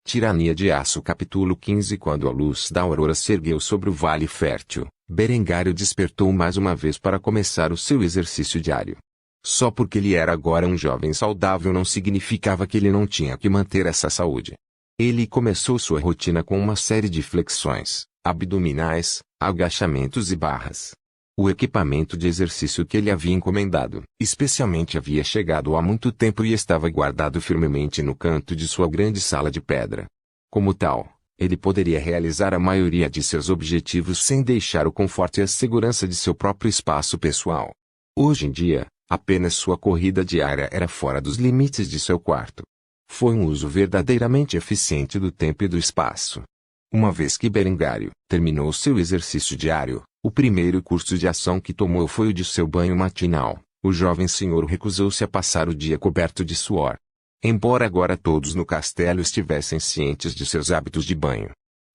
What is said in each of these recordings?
Tirania de Aço capítulo 15. Quando a luz da aurora se ergueu sobre o vale fértil, Berengário despertou mais uma vez para começar o seu exercício diário. Só porque ele era agora um jovem saudável não significava que ele não tinha que manter essa saúde. Ele começou sua rotina com uma série de flexões, abdominais, agachamentos e barras. O equipamento de exercício que ele havia encomendado, especialmente havia chegado há muito tempo e estava guardado firmemente no canto de sua grande sala de pedra. Como tal, ele poderia realizar a maioria de seus objetivos sem deixar o conforto e a segurança de seu próprio espaço pessoal. Hoje em dia, apenas sua corrida diária era fora dos limites de seu quarto. Foi um uso verdadeiramente eficiente do tempo e do espaço. Uma vez que Berengário terminou seu exercício diário, o primeiro curso de ação que tomou foi o de seu banho matinal. O jovem senhor recusou-se a passar o dia coberto de suor. Embora agora todos no castelo estivessem cientes de seus hábitos de banho,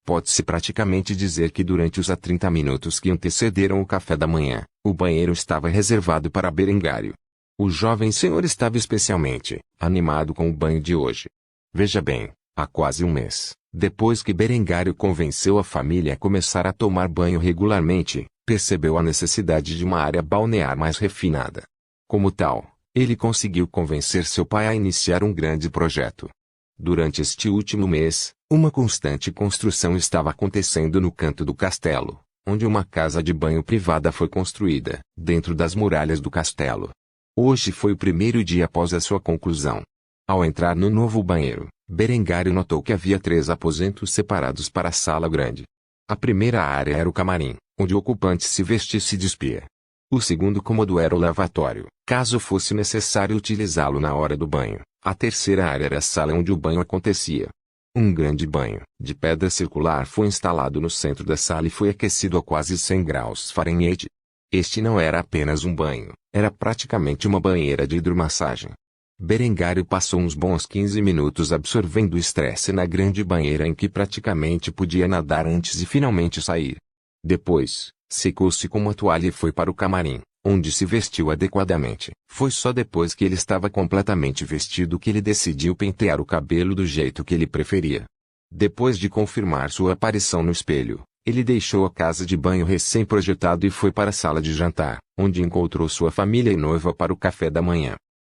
pode-se praticamente dizer que durante os 30 minutos que antecederam o café da manhã, o banheiro estava reservado para Berengário. O jovem senhor estava especialmente animado com o banho de hoje. Veja bem, há quase um mês, depois que Berengário convenceu a família a começar a tomar banho regularmente, percebeu a necessidade de uma área balnear mais refinada. Como tal, ele conseguiu convencer seu pai a iniciar um grande projeto. Durante este último mês, uma constante construção estava acontecendo no canto do castelo, onde uma casa de banho privada foi construída, dentro das muralhas do castelo. Hoje foi o primeiro dia após a sua conclusão. Ao entrar no novo banheiro, Berengário notou que havia 3 aposentos separados para a sala grande. A primeira área era o camarim, onde o ocupante se vestisse e despia. O segundo cômodo era o lavatório, caso fosse necessário utilizá-lo na hora do banho. A terceira área era a sala onde o banho acontecia. Um grande banho, de pedra circular, foi instalado no centro da sala e foi aquecido a quase 100 graus Fahrenheit. Este não era apenas um banho, era praticamente uma banheira de hidromassagem. Berengário passou uns bons 15 minutos absorvendo o estresse na grande banheira em que praticamente podia nadar antes e finalmente sair. Depois, secou-se com uma toalha e foi para o camarim, onde se vestiu adequadamente. Foi só depois que ele estava completamente vestido que ele decidiu pentear o cabelo do jeito que ele preferia. Depois de confirmar sua aparição no espelho, ele deixou a casa de banho recém-projetado e foi para a sala de jantar, onde encontrou sua família e noiva para o café da manhã.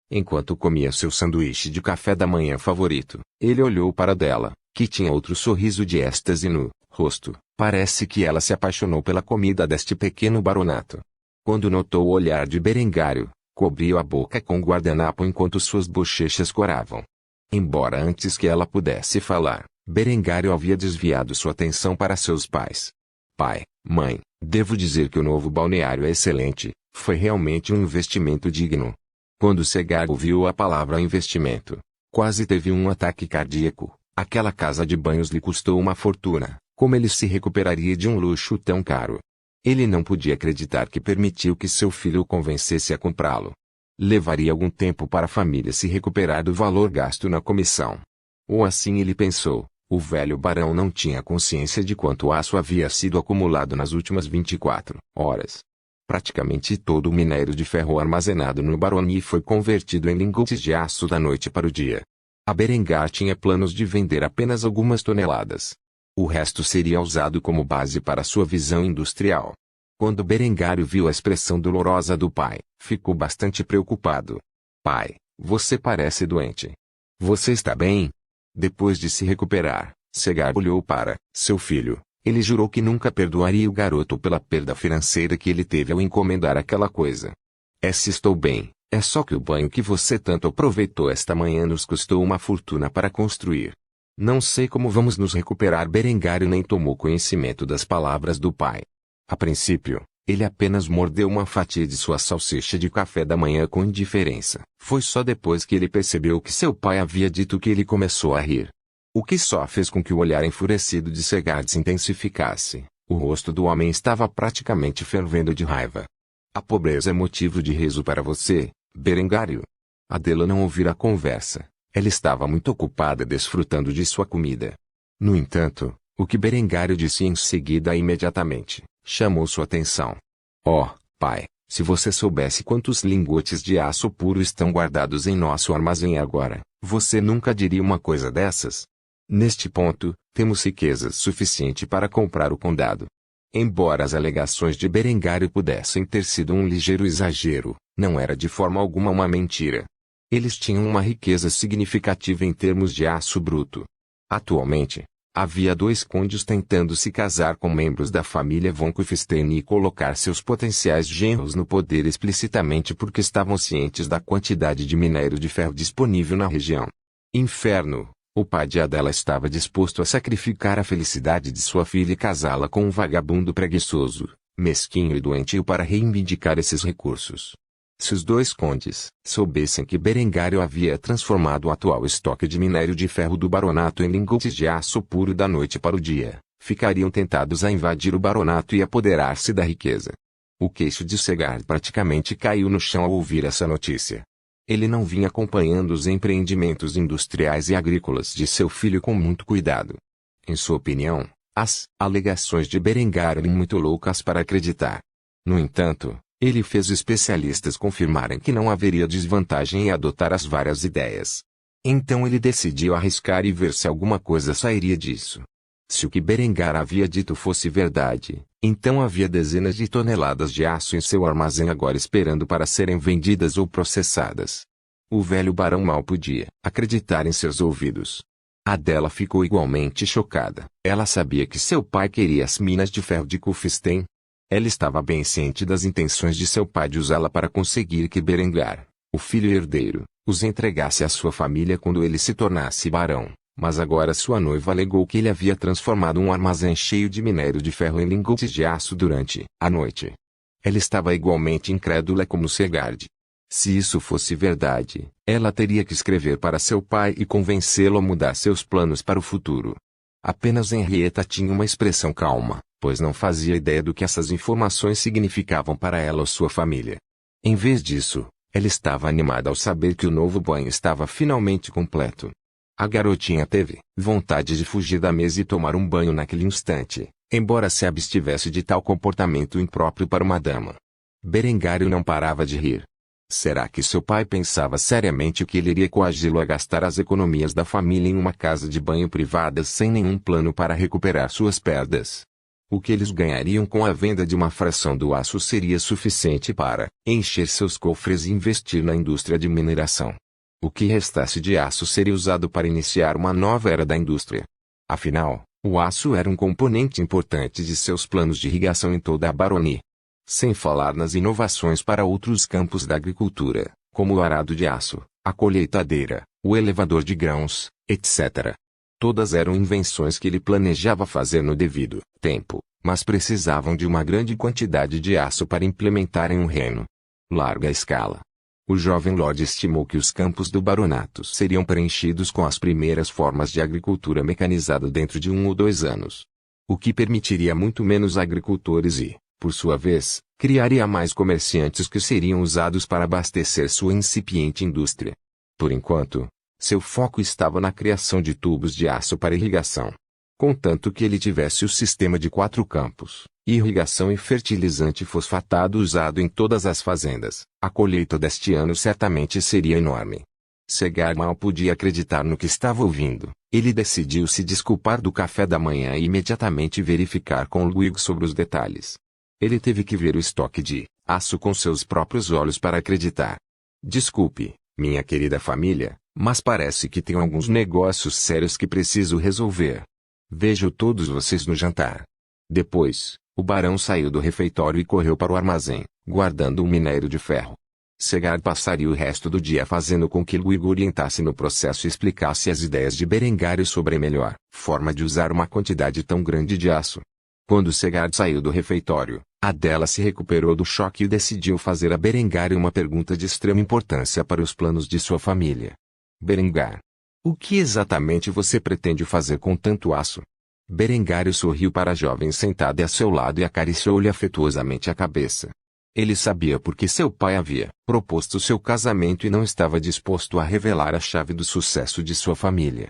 Enquanto comia seu sanduíche de café da manhã favorito, ele olhou para Della, que tinha outro sorriso de êxtase no rosto. Parece que ela se apaixonou pela comida deste pequeno baronato. Quando notou o olhar de Berengário, cobriu a boca com o guardanapo enquanto suas bochechas coravam. Embora antes que ela pudesse falar, Berengário havia desviado sua atenção para seus pais. Pai, mãe, devo dizer que o novo balneário é excelente, foi realmente um investimento digno. Quando Segar ouviu a palavra investimento, quase teve um ataque cardíaco. Aquela casa de banhos lhe custou uma fortuna. Como ele se recuperaria de um luxo tão caro? Ele não podia acreditar que permitiu que seu filho o convencesse a comprá-lo. Levaria algum tempo para a família se recuperar do valor gasto na comissão. Ou assim ele pensou. O velho barão não tinha consciência de quanto aço havia sido acumulado nas últimas 24 horas. Praticamente todo o minério de ferro armazenado no Baroni foi convertido em lingotes de aço da noite para o dia. A Berengar tinha planos de vender apenas algumas toneladas. O resto seria usado como base para sua visão industrial. Quando Berengário viu a expressão dolorosa do pai, ficou bastante preocupado. Pai, você parece doente. Você está bem? Depois de se recuperar, Segar olhou para seu filho. Ele jurou que nunca perdoaria o garoto pela perda financeira que ele teve ao encomendar aquela coisa. Se estou bem, é só que o banho que você tanto aproveitou esta manhã nos custou uma fortuna para construir. Não sei como vamos nos recuperar. Berengário nem tomou conhecimento das palavras do pai. A princípio, ele apenas mordeu uma fatia de sua salsicha de café da manhã com indiferença. Foi só depois que ele percebeu que seu pai havia dito que ele começou a rir. O que só fez com que o olhar enfurecido de Segar se intensificasse. O rosto do homem estava praticamente fervendo de raiva. A pobreza é motivo de riso para você, Berengário? Adela não ouvira a conversa. Ela estava muito ocupada desfrutando de sua comida. No entanto, o que Berengário disse em seguida imediatamente chamou sua atenção. Oh, pai, se você soubesse quantos lingotes de aço puro estão guardados em nosso armazém agora, você nunca diria uma coisa dessas. Neste ponto, temos riqueza suficiente para comprar o condado. Embora as alegações de Berengário pudessem ter sido um ligeiro exagero, não era de forma alguma uma mentira. Eles tinham uma riqueza significativa em termos de aço bruto. Atualmente, havia 2 condes tentando se casar com membros da família von Kufstein e colocar seus potenciais genros no poder explicitamente porque estavam cientes da quantidade de minério de ferro disponível na região. Inferno! O pai de Adela estava disposto a sacrificar a felicidade de sua filha e casá-la com um vagabundo preguiçoso, mesquinho e doentio para reivindicar esses recursos. Se os 2 condes soubessem que Berengário havia transformado o atual estoque de minério de ferro do baronato em lingotes de aço puro da noite para o dia, ficariam tentados a invadir o baronato e apoderar-se da riqueza. O queixo de Segard praticamente caiu no chão ao ouvir essa notícia. Ele não vinha acompanhando os empreendimentos industriais e agrícolas de seu filho com muito cuidado. Em sua opinião, as alegações de Berengário eram muito loucas para acreditar. No entanto, ele fez especialistas confirmarem que não haveria desvantagem em adotar as várias ideias. Então ele decidiu arriscar e ver se alguma coisa sairia disso. Se o que Berengar havia dito fosse verdade, então havia dezenas de toneladas de aço em seu armazém agora esperando para serem vendidas ou processadas. O velho barão mal podia acreditar em seus ouvidos. Adela ficou igualmente chocada. Ela sabia que seu pai queria as minas de ferro de Kufstein. Ela estava bem ciente das intenções de seu pai de usá-la para conseguir que Berengar, o filho herdeiro, os entregasse à sua família quando ele se tornasse barão. Mas agora sua noiva alegou que ele havia transformado um armazém cheio de minério de ferro em lingotes de aço durante a noite. Ela estava igualmente incrédula como Segard. Se isso fosse verdade, ela teria que escrever para seu pai e convencê-lo a mudar seus planos para o futuro. Apenas Henrietta tinha uma expressão calma, pois não fazia ideia do que essas informações significavam para ela ou sua família. Em vez disso, ela estava animada ao saber que o novo banho estava finalmente completo. A garotinha teve vontade de fugir da mesa e tomar um banho naquele instante, embora se abstivesse de tal comportamento impróprio para uma dama. Berengário não parava de rir. Será que seu pai pensava seriamente que ele iria coagi-lo a gastar as economias da família em uma casa de banho privada sem nenhum plano para recuperar suas perdas? O que eles ganhariam com a venda de uma fração do aço seria suficiente para encher seus cofres e investir na indústria de mineração. O que restasse de aço seria usado para iniciar uma nova era da indústria. Afinal, o aço era um componente importante de seus planos de irrigação em toda a baronia. Sem falar nas inovações para outros campos da agricultura, como o arado de aço, a colheitadeira, o elevador de grãos, etc. Todas eram invenções que ele planejava fazer no devido tempo, mas precisavam de uma grande quantidade de aço para implementar em um reino larga escala. O jovem Lord estimou que os campos do baronato seriam preenchidos com as primeiras formas de agricultura mecanizada dentro de 1 ou 2 anos. O que permitiria muito menos agricultores e, por sua vez, criaria mais comerciantes que seriam usados para abastecer sua incipiente indústria. Por enquanto, seu foco estava na criação de tubos de aço para irrigação. Contanto que ele tivesse o sistema de 4 campos, irrigação e fertilizante fosfatado usado em todas as fazendas, a colheita deste ano certamente seria enorme. Segard mal podia acreditar no que estava ouvindo. Ele decidiu se desculpar do café da manhã e imediatamente verificar com Luigi sobre os detalhes. Ele teve que ver o estoque de aço com seus próprios olhos para acreditar. Desculpe, minha querida família, mas parece que tenho alguns negócios sérios que preciso resolver. Vejo todos vocês no jantar. Depois, o barão saiu do refeitório e correu para o armazém, guardando um minério de ferro. Segard passaria o resto do dia fazendo com que Luigi orientasse no processo e explicasse as ideias de Berengário sobre a melhor forma de usar uma quantidade tão grande de aço. Quando Segard saiu do refeitório, Adela se recuperou do choque e decidiu fazer a Berengário uma pergunta de extrema importância para os planos de sua família. Berengar, o que exatamente você pretende fazer com tanto aço? Berengário sorriu para a jovem sentada a seu lado e acariciou-lhe afetuosamente a cabeça. Ele sabia por que seu pai havia proposto seu casamento e não estava disposto a revelar a chave do sucesso de sua família.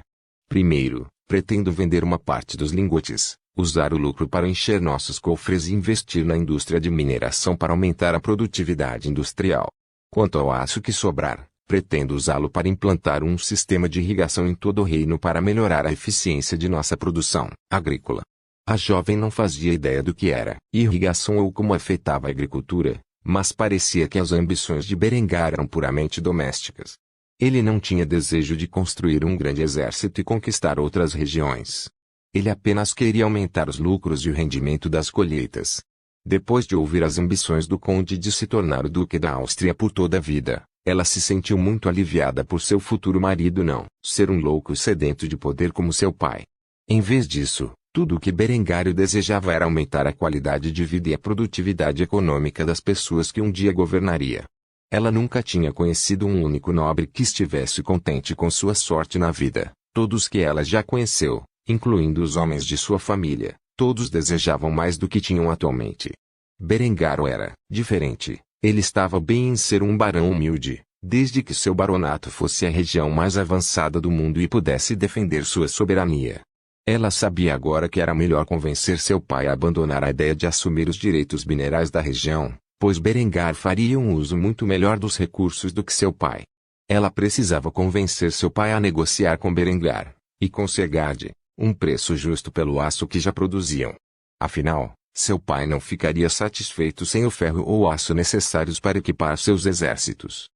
Primeiro, pretendo vender uma parte dos lingotes, usar o lucro para encher nossos cofres e investir na indústria de mineração para aumentar a produtividade industrial. Quanto ao aço que sobrar, Pretendo usá-lo para implantar um sistema de irrigação em todo o reino para melhorar a eficiência de nossa produção agrícola. A jovem não fazia ideia do que era irrigação ou como afetava a agricultura, mas parecia que as ambições de Berengar eram puramente domésticas. Ele não tinha desejo de construir um grande exército e conquistar outras regiões. Ele apenas queria aumentar os lucros e o rendimento das colheitas. Depois de ouvir as ambições do conde de se tornar o duque da Áustria por toda a vida, ela se sentiu muito aliviada por seu futuro marido não ser um louco sedento de poder como seu pai. Em vez disso, tudo o que Berengário desejava era aumentar a qualidade de vida e a produtividade econômica das pessoas que um dia governaria. Ela nunca tinha conhecido um único nobre que estivesse contente com sua sorte na vida. Todos que ela já conheceu, incluindo os homens de sua família, todos desejavam mais do que tinham atualmente. Berengário era diferente. Ele estava bem em ser um barão humilde, desde que seu baronato fosse a região mais avançada do mundo e pudesse defender sua soberania. Ela sabia agora que era melhor convencer seu pai a abandonar a ideia de assumir os direitos minerais da região, pois Berengar faria um uso muito melhor dos recursos do que seu pai. Ela precisava convencer seu pai a negociar com Berengar, e com Segard, um preço justo pelo aço que já produziam. Afinal, seu pai não ficaria satisfeito sem o ferro ou aço necessários para equipar seus exércitos.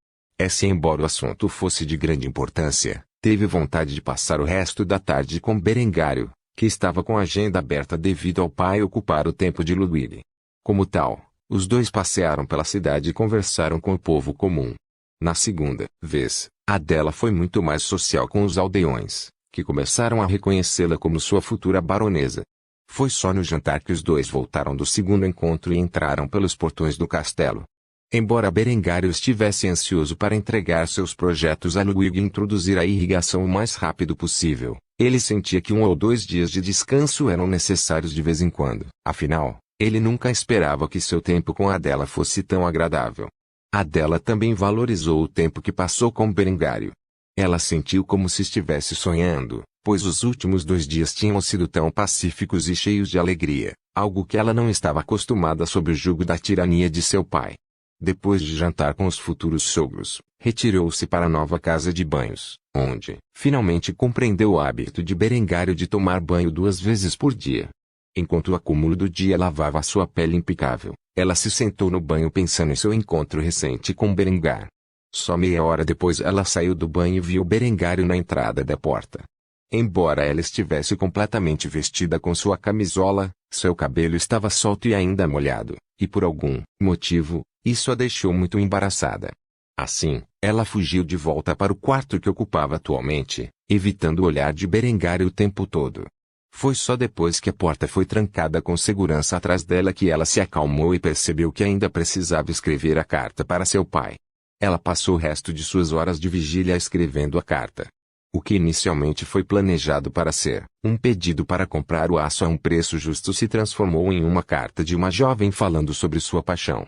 Embora o assunto fosse de grande importância, teve vontade de passar o resto da tarde com Berengário, que estava com a agenda aberta devido ao pai ocupar o tempo de Ludwig. Como tal, os dois passearam pela cidade e conversaram com o povo comum. Na segunda vez, Adela foi muito mais social com os aldeões, que começaram a reconhecê-la como sua futura baronesa. Foi só no jantar que os dois voltaram do segundo encontro e entraram pelos portões do castelo. Embora Berengário estivesse ansioso para entregar seus projetos a Ludwig e introduzir a irrigação o mais rápido possível, ele sentia que 1 ou 2 dias de descanso eram necessários de vez em quando. Afinal, ele nunca esperava que seu tempo com Adela fosse tão agradável. Adela também valorizou o tempo que passou com Berengário. Ela sentiu como se estivesse sonhando, pois os últimos 2 dias tinham sido tão pacíficos e cheios de alegria, algo que ela não estava acostumada sob o jugo da tirania de seu pai. Depois de jantar com os futuros sogros, retirou-se para a nova casa de banhos, onde, finalmente compreendeu o hábito de Berengário de tomar banho 2 vezes por dia. Enquanto o acúmulo do dia lavava sua pele impecável, ela se sentou no banho pensando em seu encontro recente com Berengar. Só meia hora depois ela saiu do banho e viu Berengário na entrada da porta. Embora ela estivesse completamente vestida com sua camisola, seu cabelo estava solto e ainda molhado, e por algum motivo, isso a deixou muito embaraçada. Assim, ela fugiu de volta para o quarto que ocupava atualmente, evitando o olhar de Berengário o tempo todo. Foi só depois que a porta foi trancada com segurança atrás dela que ela se acalmou e percebeu que ainda precisava escrever a carta para seu pai. Ela passou o resto de suas horas de vigília escrevendo a carta. O que inicialmente foi planejado para ser um pedido para comprar o aço a um preço justo se transformou em uma carta de uma jovem falando sobre sua paixão.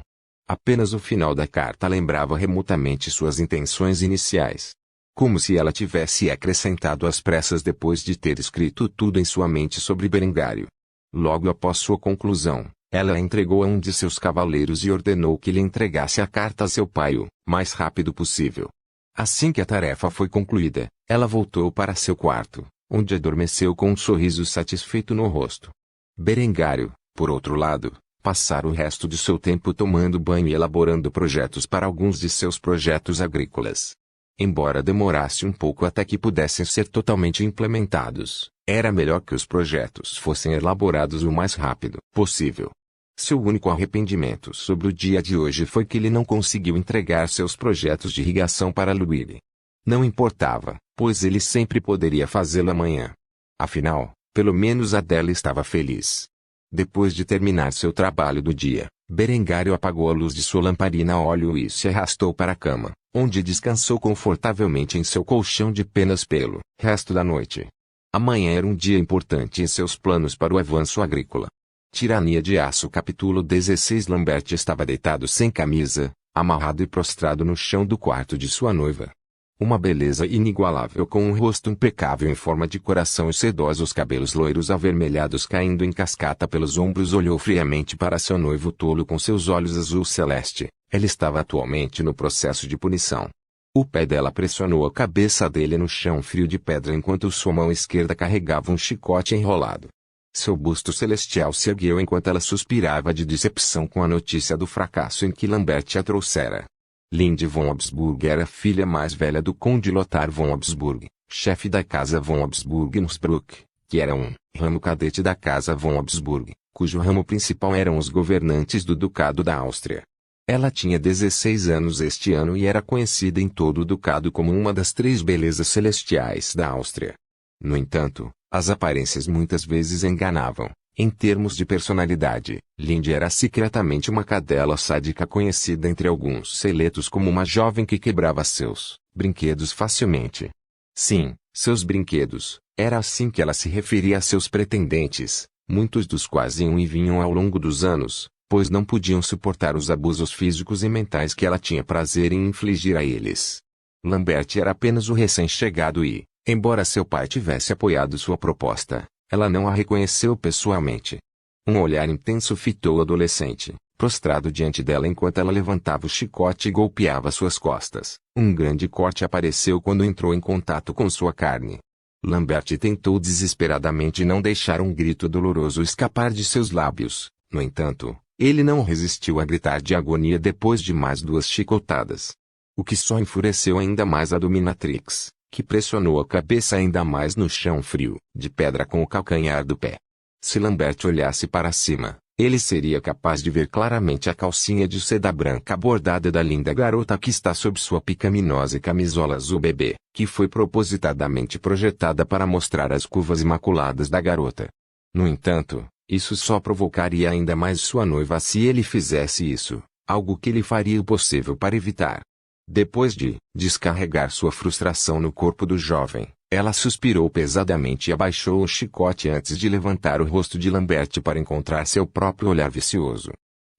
Apenas o final da carta lembrava remotamente suas intenções iniciais. Como se ela tivesse acrescentado às pressas depois de ter escrito tudo em sua mente sobre Berengário. Logo após sua conclusão, ela a entregou a um de seus cavaleiros e ordenou que lhe entregasse a carta a seu pai o mais rápido possível. Assim que a tarefa foi concluída, ela voltou para seu quarto, onde adormeceu com um sorriso satisfeito no rosto. Berengário, por outro lado, passara o resto de seu tempo tomando banho e elaborando projetos para alguns de seus projetos agrícolas. Embora demorasse um pouco até que pudessem ser totalmente implementados, era melhor que os projetos fossem elaborados o mais rápido possível. Seu único arrependimento sobre o dia de hoje foi que ele não conseguiu entregar seus projetos de irrigação para Ludwig. Não importava, pois ele sempre poderia fazê-lo amanhã. Afinal, pelo menos Adela estava feliz. Depois de terminar seu trabalho do dia, Berengário apagou a luz de sua lamparina a óleo e se arrastou para a cama, onde descansou confortavelmente em seu colchão de penas pelo resto da noite. Amanhã era um dia importante em seus planos para o avanço agrícola. Tirania de Aço Capítulo 16 Lambert estava deitado sem camisa, amarrado e prostrado no chão do quarto de sua noiva. Uma beleza inigualável com um rosto impecável em forma de coração e sedosos cabelos loiros avermelhados caindo em cascata pelos ombros olhou friamente para seu noivo tolo com seus olhos azul celeste. Ele estava atualmente no processo de punição. O pé dela pressionou a cabeça dele no chão frio de pedra enquanto sua mão esquerda carregava um chicote enrolado. Seu busto celestial se ergueu enquanto ela suspirava de decepção com a notícia do fracasso em que Lambert a trouxera. Linde von Habsburg era a filha mais velha do conde Lothar von Habsburg, chefe da casa von Habsburg-Innsbruck, que era um ramo cadete da casa von Habsburg, cujo ramo principal eram os governantes do Ducado da Áustria. Ela tinha 16 anos este ano e era conhecida em todo o ducado como uma das 3 belezas celestiais da Áustria. No entanto, as aparências muitas vezes enganavam. Em termos de personalidade, Linde era secretamente uma cadela sádica conhecida entre alguns seletos como uma jovem que quebrava seus brinquedos facilmente. Sim, seus brinquedos, era assim que ela se referia a seus pretendentes, muitos dos quais iam e vinham ao longo dos anos, pois não podiam suportar os abusos físicos e mentais que ela tinha prazer em infligir a eles. Lambert era apenas o recém-chegado e, embora seu pai tivesse apoiado sua proposta, ela não a reconheceu pessoalmente. Um olhar intenso fitou o adolescente, prostrado diante dela enquanto ela levantava o chicote e golpeava suas costas. Um grande corte apareceu quando entrou em contato com sua carne. Lambert tentou desesperadamente não deixar um grito doloroso escapar de seus lábios. No entanto, ele não resistiu a gritar de agonia depois de mais 2 chicotadas. O que só enfureceu ainda mais a dominatrix, que pressionou a cabeça ainda mais no chão frio, de pedra com o calcanhar do pé. Se Lambert olhasse para cima, ele seria capaz de ver claramente a calcinha de seda branca bordada da linda garota que está sob sua picaminosa camisola azul bebê, que foi propositadamente projetada para mostrar as curvas imaculadas da garota. No entanto, isso só provocaria ainda mais sua noiva se ele fizesse isso, algo que ele faria o possível para evitar. Depois de descarregar sua frustração no corpo do jovem, ela suspirou pesadamente e abaixou o chicote antes de levantar o rosto de Lambert para encontrar seu próprio olhar vicioso.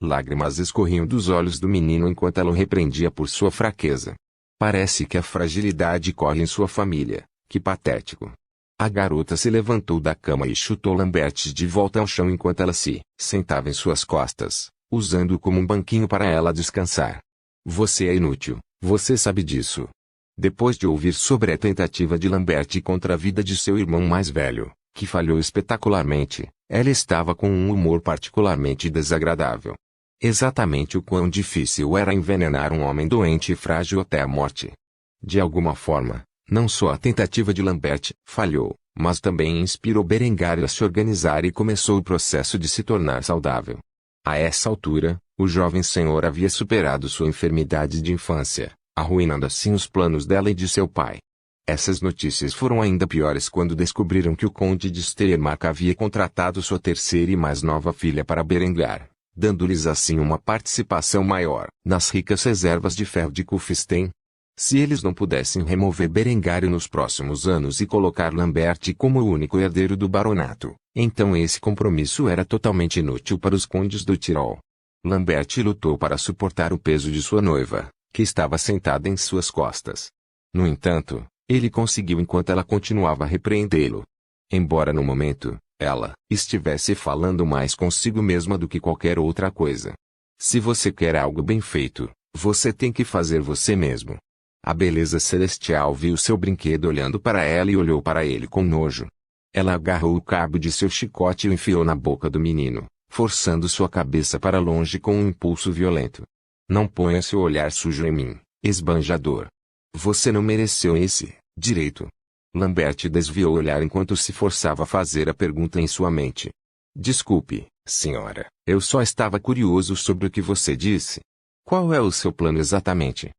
Lágrimas escorriam dos olhos do menino enquanto ela o repreendia por sua fraqueza. Parece que a fragilidade corre em sua família. Que patético. A garota se levantou da cama e chutou Lambert de volta ao chão enquanto ela se sentava em suas costas, usando-o como um banquinho para ela descansar. Você é inútil. Você sabe disso. Depois de ouvir sobre a tentativa de Lambert contra a vida de seu irmão mais velho, que falhou espetacularmente, ela estava com um humor particularmente desagradável. Exatamente o quão difícil era envenenar um homem doente e frágil até a morte. De alguma forma, não só a tentativa de Lambert falhou, mas também inspirou Berengário a se organizar e começou o processo de se tornar saudável. A essa altura, o jovem senhor havia superado sua enfermidade de infância, arruinando assim os planos dela e de seu pai. Essas notícias foram ainda piores quando descobriram que o conde de Steiermark havia contratado sua terceira e mais nova filha para Berengar, dando-lhes assim uma participação maior nas ricas reservas de ferro de Kufstein. Se eles não pudessem remover Berengário nos próximos anos e colocar Lambert como o único herdeiro do baronato, então esse compromisso era totalmente inútil para os condes do Tirol. Lambert lutou para suportar o peso de sua noiva, que estava sentada em suas costas. No entanto, ele conseguiu enquanto ela continuava a repreendê-lo. Embora no momento, ela estivesse falando mais consigo mesma do que qualquer outra coisa. Se você quer algo bem feito, você tem que fazer você mesmo. A beleza celestial viu seu brinquedo olhando para ela e olhou para ele com nojo. Ela agarrou o cabo de seu chicote e o enfiou na boca do menino, forçando sua cabeça para longe com um impulso violento. Não ponha seu olhar sujo em mim, esbanjador. Você não mereceu esse direito. Lambert desviou o olhar enquanto se forçava a fazer a pergunta em sua mente. Desculpe, senhora, eu só estava curioso sobre o que você disse. Qual é o seu plano exatamente?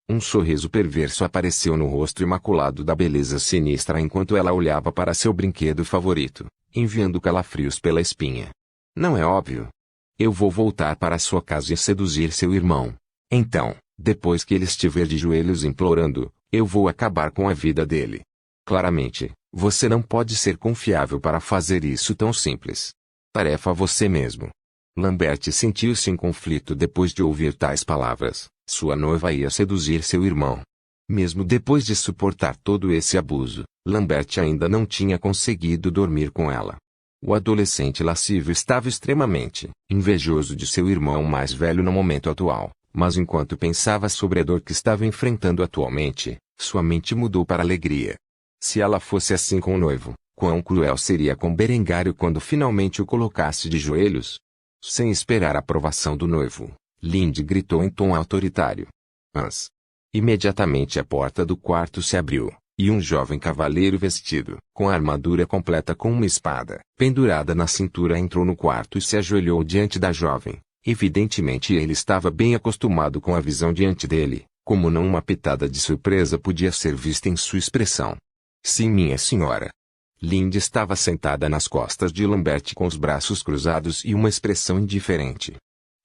Um sorriso perverso apareceu no rosto imaculado da beleza sinistra enquanto ela olhava para seu brinquedo favorito, enviando calafrios pela espinha. Não é óbvio? Eu vou voltar para sua casa e seduzir seu irmão. Então, depois que ele estiver de joelhos implorando, eu vou acabar com a vida dele. Claramente, você não pode ser confiável para fazer isso tão simples. Tarefa você mesmo. Lambert sentiu-se em conflito depois de ouvir tais palavras. Sua noiva ia seduzir seu irmão. Mesmo depois de suportar todo esse abuso, Lambert ainda não tinha conseguido dormir com ela. O adolescente lascivo estava extremamente invejoso de seu irmão mais velho no momento atual, Mas enquanto pensava sobre a dor que estava enfrentando atualmente, sua mente mudou para alegria. Se ela fosse assim com o noivo, quão cruel seria com Berengário quando finalmente o colocasse de joelhos? Sem esperar a aprovação do noivo, Lindy gritou em tom autoritário. Hans. Imediatamente a porta do quarto se abriu, e um jovem cavaleiro vestido com a armadura completa com uma espada pendurada na cintura entrou no quarto e se ajoelhou diante da jovem. Evidentemente ele estava bem acostumado com a visão diante dele, como não uma pitada de surpresa podia ser vista em sua expressão. Sim, minha senhora. Lindy estava sentada nas costas de Lambert com os braços cruzados e uma expressão indiferente.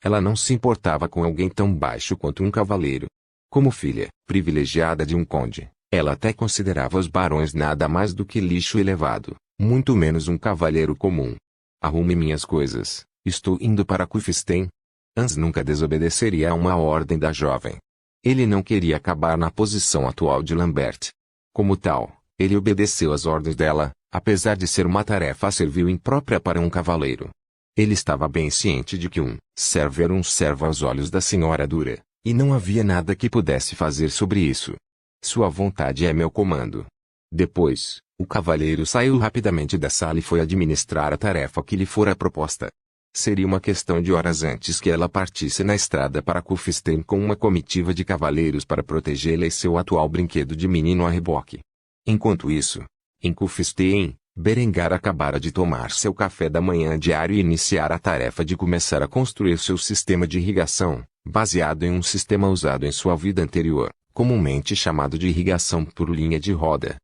Ela não se importava com alguém tão baixo quanto um cavaleiro. Como filha privilegiada de um conde, ela até considerava os barões nada mais do que lixo elevado, muito menos um cavaleiro comum. Arrume minhas coisas. Estou indo para Kufstein. Hans nunca desobedeceria a uma ordem da jovem. Ele não queria acabar na posição atual de Lambert. Como tal, ele obedeceu às ordens dela, apesar de ser uma tarefa servil imprópria para um cavaleiro. Ele estava bem ciente de que um servo era um servo aos olhos da senhora Dura, e não havia nada que pudesse fazer sobre isso. Sua vontade é meu comando. Depois, o cavaleiro saiu rapidamente da sala e foi administrar a tarefa que lhe fora proposta. Seria uma questão de horas antes que ela partisse na estrada para Kufstein com uma comitiva de cavaleiros para protegê-la e seu atual brinquedo de menino a reboque. Enquanto isso, em Kufstein, Berengar acabara de tomar seu café da manhã diário e iniciar a tarefa de começar a construir seu sistema de irrigação, baseado em um sistema usado em sua vida anterior, comumente chamado de irrigação por linha de roda.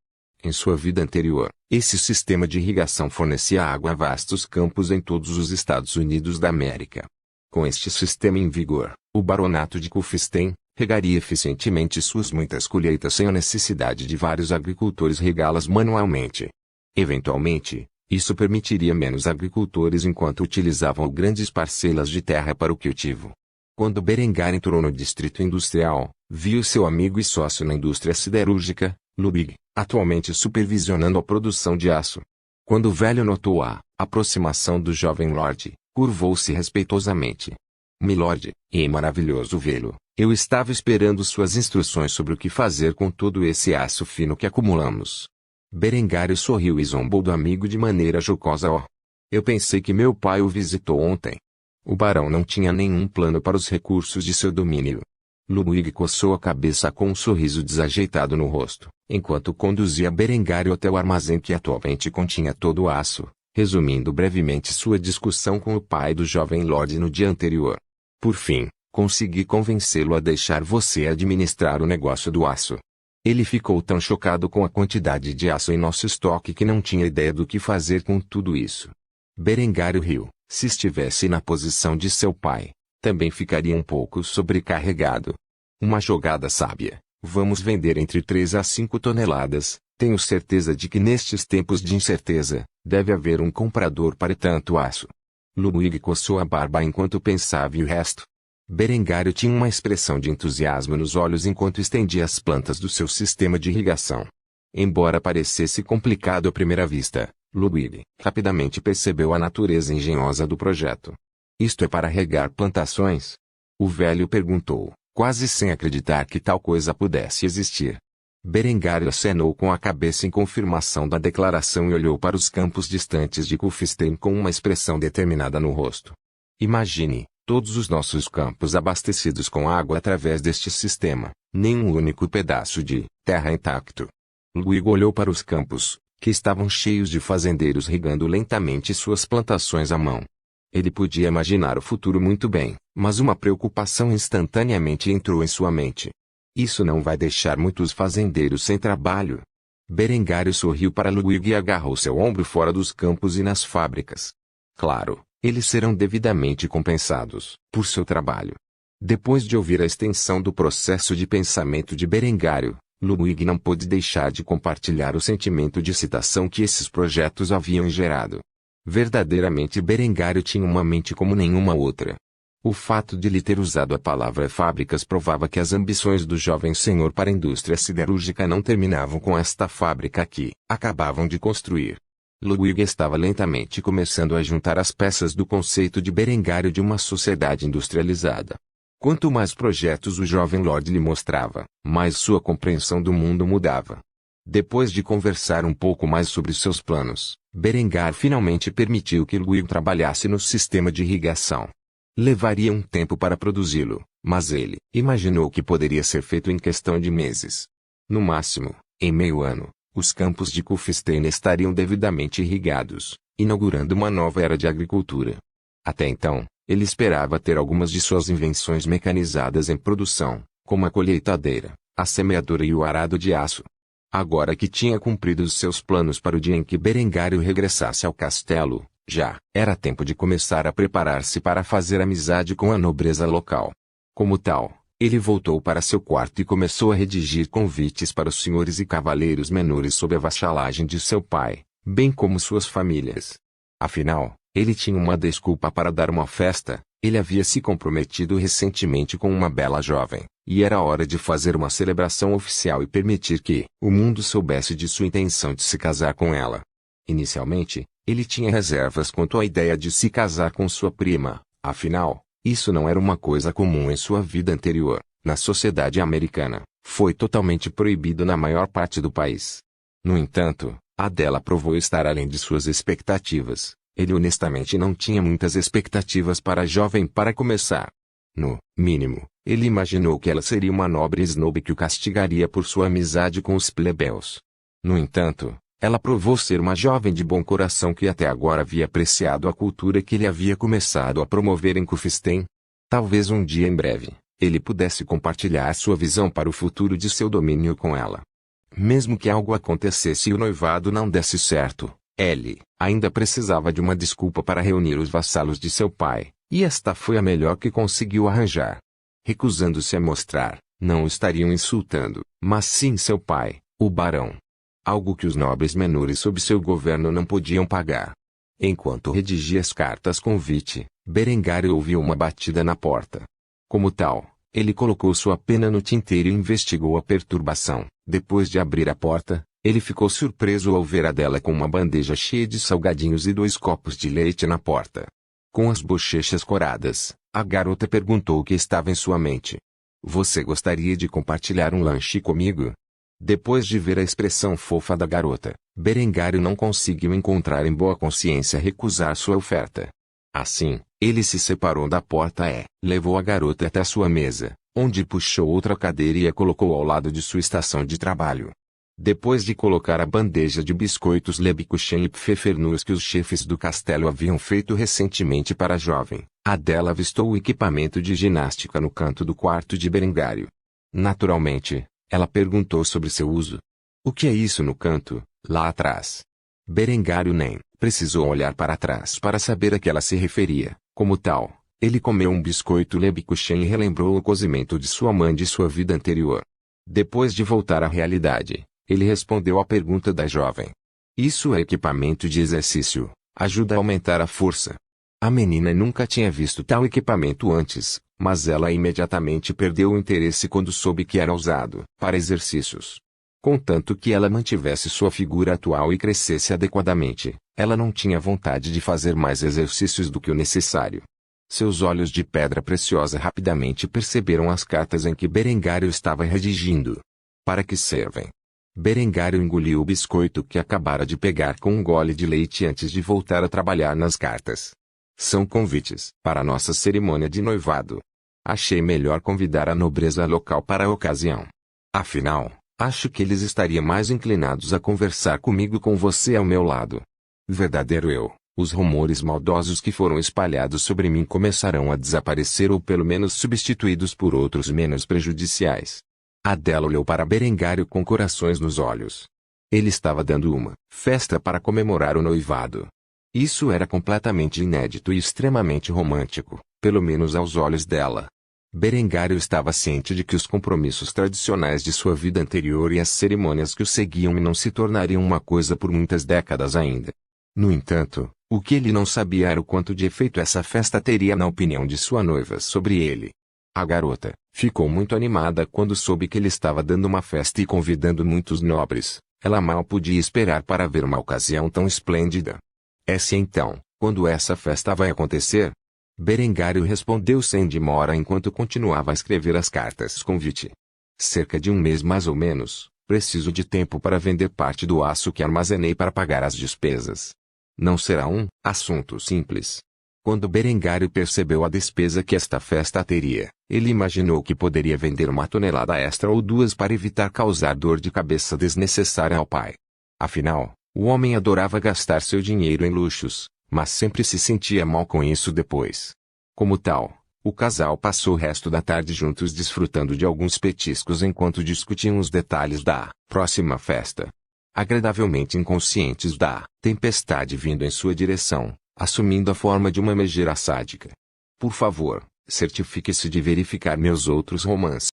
Em sua vida anterior, esse sistema de irrigação fornecia água a vastos campos em todos os Estados Unidos da América. Com este sistema em vigor, o baronato de Kufstein regaria eficientemente suas muitas colheitas sem a necessidade de vários agricultores regá-las manualmente. Eventualmente, isso permitiria menos agricultores enquanto utilizavam grandes parcelas de terra para o cultivo. Quando Berengar entrou no distrito industrial, viu seu amigo e sócio na indústria siderúrgica, Ludwig, atualmente supervisionando a produção de aço. Quando o velho notou a aproximação do jovem Lorde, curvou-se respeitosamente. Milord, é maravilhoso vê-lo. Eu estava esperando suas instruções sobre o que fazer com todo esse aço fino que acumulamos. Berengário sorriu e zombou do amigo de maneira jocosa. Oh, eu pensei que meu pai o visitou ontem. O barão não tinha nenhum plano para os recursos de seu domínio. Ludwig coçou a cabeça com um sorriso desajeitado no rosto, enquanto conduzia Berengário até o armazém que atualmente continha todo o aço, resumindo brevemente sua discussão com o pai do jovem Lorde no dia anterior. Por fim, consegui convencê-lo a deixar você administrar o negócio do aço. Ele ficou tão chocado com a quantidade de aço em nosso estoque que não tinha ideia do que fazer com tudo isso. Berengário riu. Se estivesse na posição de seu pai, também ficaria um pouco sobrecarregado. Uma jogada sábia. Vamos vender entre 3 a 5 toneladas. Tenho certeza de que nestes tempos de incerteza, deve haver um comprador para tanto aço. Ludwig coçou a barba enquanto pensava e o resto. Berengário tinha uma expressão de entusiasmo nos olhos enquanto estendia as plantas do seu sistema de irrigação. Embora parecesse complicado à primeira vista, Ludwig rapidamente percebeu a natureza engenhosa do projeto. Isto é para regar plantações? O velho perguntou, quase sem acreditar que tal coisa pudesse existir. Berengário acenou com a cabeça em confirmação da declaração e olhou para os campos distantes de Kufstein com uma expressão determinada no rosto. Imagine, todos os nossos campos abastecidos com água através deste sistema, nenhum único pedaço de terra intacto. Ludwig olhou para os campos, que estavam cheios de fazendeiros regando lentamente suas plantações à mão. Ele podia imaginar o futuro muito bem, mas uma preocupação instantaneamente entrou em sua mente. Isso não vai deixar muitos fazendeiros sem trabalho. Berengário sorriu para Ludwig e agarrou seu ombro fora dos campos e nas fábricas. Claro, eles serão devidamente compensados por seu trabalho. Depois de ouvir a extensão do processo de pensamento de Berengário, Ludwig não pôde deixar de compartilhar o sentimento de excitação que esses projetos haviam gerado. Verdadeiramente Berengário tinha uma mente como nenhuma outra. O fato de lhe ter usado a palavra fábricas provava que as ambições do jovem senhor para a indústria siderúrgica não terminavam com esta fábrica que acabavam de construir. Ludwig estava lentamente começando a juntar as peças do conceito de Berengário de uma sociedade industrializada. Quanto mais projetos o jovem Lord lhe mostrava, mais sua compreensão do mundo mudava. Depois de conversar um pouco mais sobre seus planos, Berengar finalmente permitiu que Ludwig trabalhasse no sistema de irrigação. Levaria um tempo para produzi-lo, mas ele imaginou que poderia ser feito em questão de meses. No máximo, em meio ano, os campos de Kufstein estariam devidamente irrigados, inaugurando uma nova era de agricultura. Até então, ele esperava ter algumas de suas invenções mecanizadas em produção, como a colheitadeira, a semeadora e o arado de aço. Agora que tinha cumprido os seus planos para o dia em que Berengário regressasse ao castelo, já era tempo de começar a preparar-se para fazer amizade com a nobreza local. Como tal, ele voltou para seu quarto e começou a redigir convites para os senhores e cavaleiros menores sob a vassalagem de seu pai, bem como suas famílias. Afinal, ele tinha uma desculpa para dar uma festa. Ele havia se comprometido recentemente com uma bela jovem, e era hora de fazer uma celebração oficial e permitir que o mundo soubesse de sua intenção de se casar com ela. Inicialmente, ele tinha reservas quanto à ideia de se casar com sua prima, afinal, isso não era uma coisa comum em sua vida anterior. Na sociedade americana, foi totalmente proibido na maior parte do país. No entanto, Adela provou estar além de suas expectativas. Ele honestamente não tinha muitas expectativas para a jovem para começar. No mínimo, ele imaginou que ela seria uma nobre snob que o castigaria por sua amizade com os plebeus. No entanto, ela provou ser uma jovem de bom coração que até agora havia apreciado a cultura que ele havia começado a promover em Kufstein. Talvez um dia em breve, ele pudesse compartilhar sua visão para o futuro de seu domínio com ela. Mesmo que algo acontecesse e o noivado não desse certo, ele ainda precisava de uma desculpa para reunir os vassalos de seu pai, e esta foi a melhor que conseguiu arranjar. Recusando-se a mostrar, não o estariam insultando, mas sim seu pai, o barão. Algo que os nobres menores sob seu governo não podiam pagar. Enquanto redigia as cartas convite, Berengário ouviu uma batida na porta. Como tal, ele colocou sua pena no tinteiro e investigou a perturbação. Depois de abrir a porta, ele ficou surpreso ao ver Adela com uma bandeja cheia de salgadinhos e 2 copos de leite na porta. Com as bochechas coradas, a garota perguntou o que estava em sua mente. Você gostaria de compartilhar um lanche comigo? Depois de ver a expressão fofa da garota, Berengário não conseguiu encontrar em boa consciência recusar sua oferta. Assim, ele se separou da porta e levou a garota até sua mesa, onde puxou outra cadeira e a colocou ao lado de sua estação de trabalho. Depois de colocar a bandeja de biscoitos Lebkuchen e Pfeffernuss que os chefes do castelo haviam feito recentemente para a jovem, Adela avistou o equipamento de ginástica no canto do quarto de Berengário. Naturalmente, ela perguntou sobre seu uso. O que é isso no canto, lá atrás? Berengário nem precisou olhar para trás para saber a que ela se referia. Como tal, ele comeu um biscoito Lebkuchen e relembrou o cozimento de sua mãe de sua vida anterior. Depois de voltar à realidade, ele respondeu à pergunta da jovem. Isso é equipamento de exercício, ajuda a aumentar a força. A menina nunca tinha visto tal equipamento antes, mas ela imediatamente perdeu o interesse quando soube que era usado para exercícios. Contanto que ela mantivesse sua figura atual e crescesse adequadamente, ela não tinha vontade de fazer mais exercícios do que o necessário. Seus olhos de pedra preciosa rapidamente perceberam as cartas em que Berengário estava redigindo. Para que servem? Berengário engoliu o biscoito que acabara de pegar com um gole de leite antes de voltar a trabalhar nas cartas. São convites para nossa cerimônia de noivado. Achei melhor convidar a nobreza local para a ocasião. Afinal, acho que eles estariam mais inclinados a conversar comigo com você ao meu lado. Verdadeiro eu. Os rumores maldosos que foram espalhados sobre mim começarão a desaparecer ou pelo menos substituídos por outros menos prejudiciais. Adela olhou para Berengário com corações nos olhos. Ele estava dando uma festa para comemorar o noivado. Isso era completamente inédito e extremamente romântico, pelo menos aos olhos dela. Berengário estava ciente de que os compromissos tradicionais de sua vida anterior e as cerimônias que o seguiam não se tornariam uma coisa por muitas décadas ainda. No entanto, o que ele não sabia era o quanto de efeito essa festa teria na opinião de sua noiva sobre ele. A garota ficou muito animada quando soube que ele estava dando uma festa e convidando muitos nobres. Ela mal podia esperar para ver uma ocasião tão esplêndida. É se então, quando essa festa vai acontecer? Berengário respondeu sem demora enquanto continuava a escrever as cartas convite. Cerca de um mês mais ou menos, preciso de tempo para vender parte do aço que armazenei para pagar as despesas. Não será um assunto simples. Quando Berengário percebeu a despesa que esta festa teria, ele imaginou que poderia vender uma tonelada extra ou duas para evitar causar dor de cabeça desnecessária ao pai. Afinal, o homem adorava gastar seu dinheiro em luxos, mas sempre se sentia mal com isso depois. Como tal, o casal passou o resto da tarde juntos desfrutando de alguns petiscos enquanto discutiam os detalhes da próxima festa. Agradavelmente inconscientes da tempestade vindo em sua direção, assumindo a forma de uma megera sádica. Por favor, certifique-se de verificar meus outros romances.